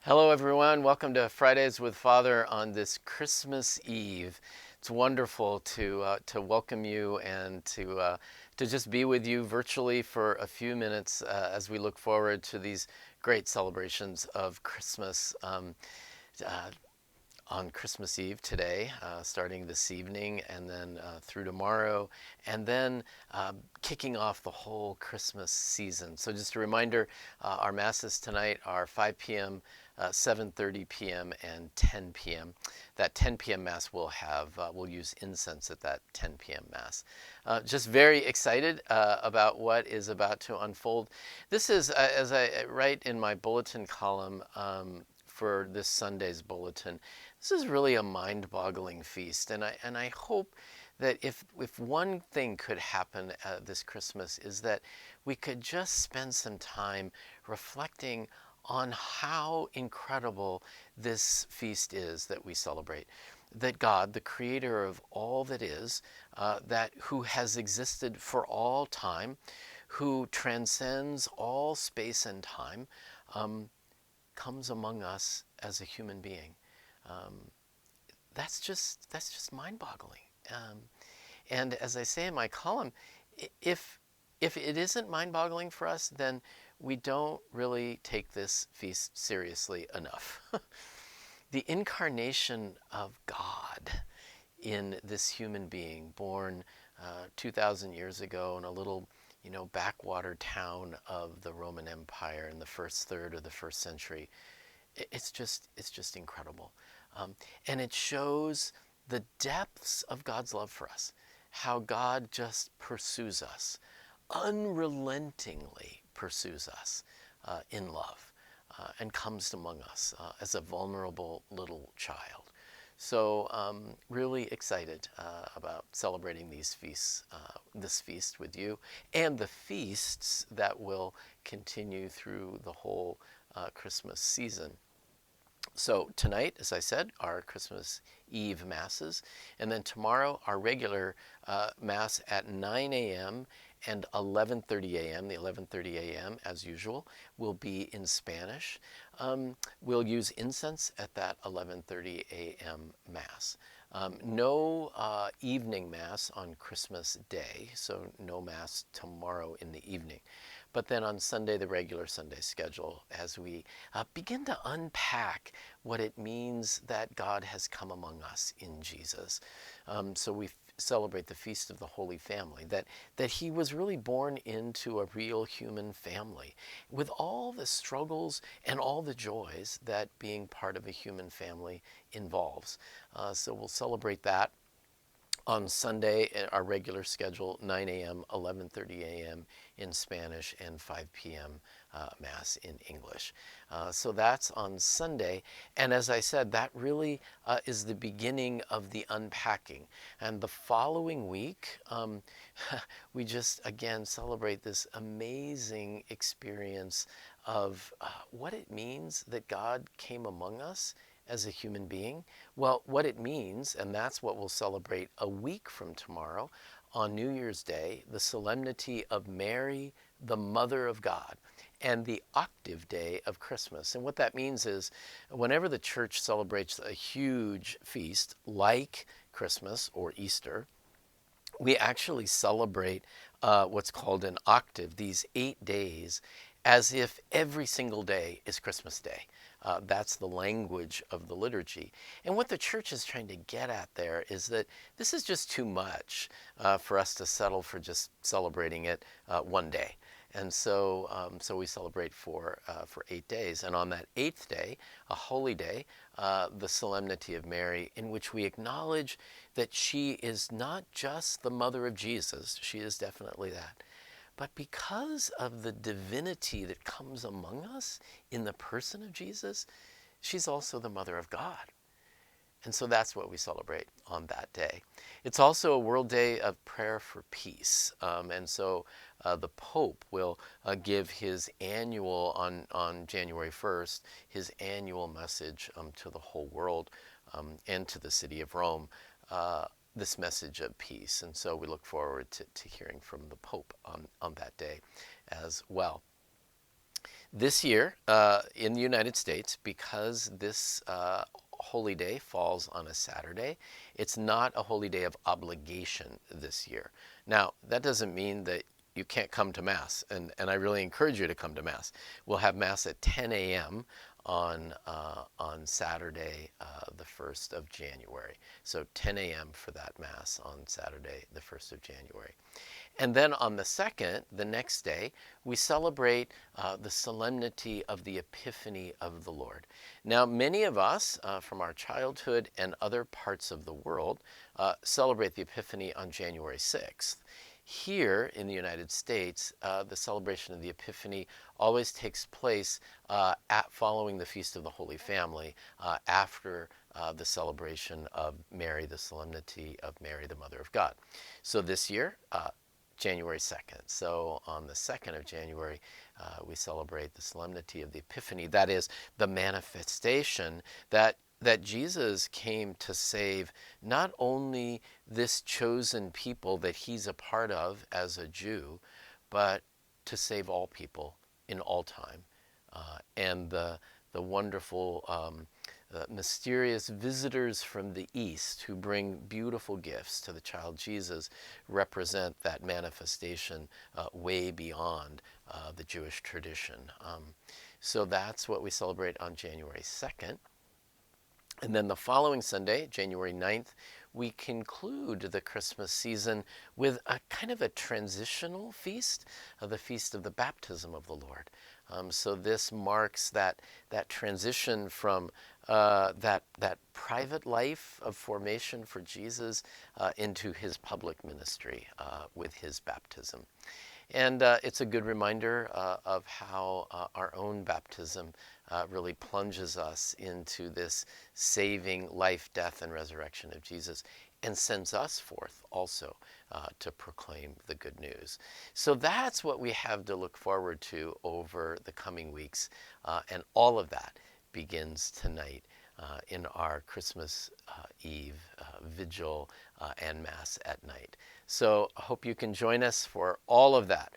Hello, everyone. Welcome to Fridays with Father on this Christmas Eve. It's wonderful to welcome you and to just be with you virtually for a few minutes as we look forward to these great celebrations of Christmas. Uh, on Christmas Eve today, starting this evening, and then through tomorrow, and then kicking off the whole Christmas season. So just a reminder, our masses tonight are 5 p.m., 7:30 p.m., and 10 p.m. That 10 p.m. mass we'll use incense at that 10 p.m. mass. Just very excited about what is about to unfold. This is, as I write in my bulletin column, for this Sunday's bulletin. This is really a mind-boggling feast, and I hope that if one thing could happen this Christmas is that we could just spend some time reflecting on how incredible this feast is that we celebrate. That God, the creator of all that is, that who has existed for all time, who transcends all space and time, comes among us as a human being. Um, that's just mind-boggling. And as I say in my column, if it isn't mind-boggling for us, then we don't really take this feast seriously enough. The incarnation of God in this human being, born 2,000 years ago in a little, backwater town of the Roman Empire in the first third of the first century. It's just incredible, and it shows the depths of God's love for us. How God just pursues us, unrelentingly pursues us in love, and comes among us as a vulnerable little child. So really excited about celebrating these feasts, this feast with you, and the feasts that will continue through the whole Christmas season. So tonight, as I said, our Christmas Eve masses, and then tomorrow our regular mass at 9 a.m. and 11:30 a.m. The 11:30 a.m. as usual will be in Spanish. We'll use incense at that 11:30 a.m. mass. No evening mass on Christmas Day, so no mass tomorrow in the evening. But then on Sunday, the regular Sunday schedule, as we begin to unpack what it means that God has come among us in Jesus. So we celebrate the Feast of the Holy Family, that he was really born into a real human family with all the struggles and all the joys that being part of a human family involves. So we'll celebrate that on Sunday, our regular schedule, 9 a.m., 11:30 a.m. in Spanish, and 5 p.m. Mass in English. So that's on Sunday. And as I said, that really is the beginning of the unpacking. And the following week, we just, again, celebrate this amazing experience of what it means that God came among us as a human being. Well, what it means, and that's what we'll celebrate a week from tomorrow on New Year's Day, the solemnity of Mary, the Mother of God, and the octave day of Christmas. And what that means is whenever the church celebrates a huge feast like Christmas or Easter, we actually celebrate what's called an octave, these 8 days, as if every single day is Christmas Day. That's the language of the liturgy. And what the church is trying to get at there is that this is just too much for us to settle for just celebrating it one day. And so we celebrate for 8 days. And on that eighth day, a holy day, the Solemnity of Mary, in which we acknowledge that she is not just the mother of Jesus, she is definitely that, but because of the divinity that comes among us in the person of Jesus, she's also the Mother of God. And so that's what we celebrate on that day. It's also a World Day of Prayer for Peace. And so the Pope will give his annual, on January 1st, his annual message to the whole world and to the city of Rome, this message of peace. And so we look forward to hearing from the Pope on that day as well. This year, in the United States, because this holy day falls on a Saturday, it's not a holy day of obligation this year. Now, that doesn't mean that you can't come to Mass, and I really encourage you to come to Mass. We'll have Mass at 10 a.m. On Saturday, the 1st of January. So 10 a.m. for that Mass on Saturday, the 1st of January. And then on the 2nd, the next day, we celebrate the solemnity of the Epiphany of the Lord. Now, many of us from our childhood and other parts of the world celebrate the Epiphany on January 6th. Here in the United States, the celebration of the Epiphany always takes place following the Feast of the Holy Family, after the celebration of Mary, the solemnity of Mary, the Mother of God. So this year, January 2nd. So on the 2nd of January, we celebrate the solemnity of the Epiphany. That is the manifestation that Jesus came to save not only this chosen people that he's a part of as a Jew, but to save all people in all time. And the wonderful, mysterious visitors from the East who bring beautiful gifts to the child Jesus represent that manifestation way beyond the Jewish tradition. So that's what we celebrate on January 2nd. And then the following Sunday, January 9th, we conclude the Christmas season with a kind of a transitional feast, the Feast of the Baptism of the Lord. So this marks that transition from that private life of formation for Jesus into his public ministry with his baptism. And it's a good reminder of how our own baptism really plunges us into this saving life, death, and resurrection of Jesus, and sends us forth also to proclaim the good news. So that's what we have to look forward to over the coming weeks, and all of that begins tonight in our Christmas Eve vigil and Mass at night. So I hope you can join us for all of that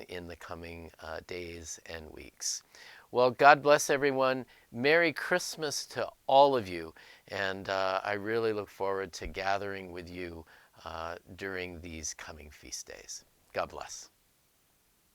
in the coming days and weeks. Well, God bless everyone. Merry Christmas to all of you. And I really look forward to gathering with you during these coming feast days. God bless.